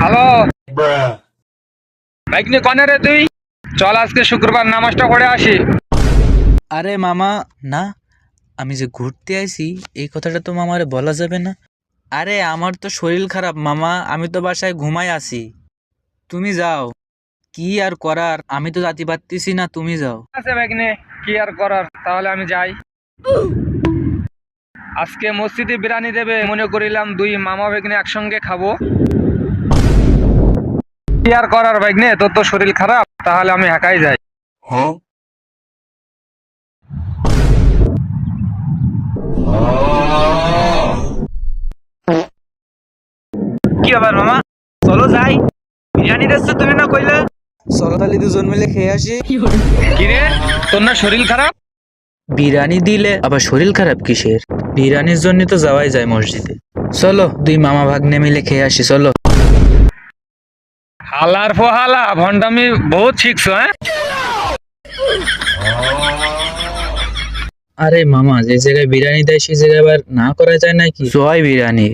Hello bike নিয়ে কনে রে তুই? চল আজকে শুক্রবার নামাজটা পড়ে আসি। আরে মামা, না, আমি যে ঘুরতে আইছি এই কথাটা তো মামারে বলা যাবে না। আরে আমার তো শরীর খারাপ মামা, আমি তো বাসায় ঘুমাই আছি। তুমি যাও, কি আর করার, আমি তো যাতে পারতেছি না, তুমি যাও। আছে বাইক নিয়ে, কি আর করার, তাহলে আমি যাই। আজকে মসজিদে বিরিয়ানি দেবে, মনে করিলাম দুই মামা বাইক নিয়ে একসঙ্গে খাবো। কি আর করার বাইক নিয়ে, তোর তো শরীর খারাপ, তাহলে আমি একাই যাই। কি আবার মামা, চলো যাই। বিরিয়ানি দিচ্ছ তুমি না কইলে? চলো তাহলে দুজন মিলে খেয়ে আসি। কি রে, তোর না শরীর খারাপ? বিরিয়ানি দিলে আবার শরীর খারাপ কিসের? বিরিয়ানির জন্য তো যাওয়াই যায় মসজিদে। চলো দুই মামা ভাগ্নে মিলে খেয়ে আসি, চলো। হালার ফোহালা ভন্ডামি বহুত শিখছো, হ্যাঁ? আরে মামা, যে জায়গায় বিরিয়ানি দেয় সেই জায়গায় আবার না করা যায় নাকি? জয় বিরিয়ানি।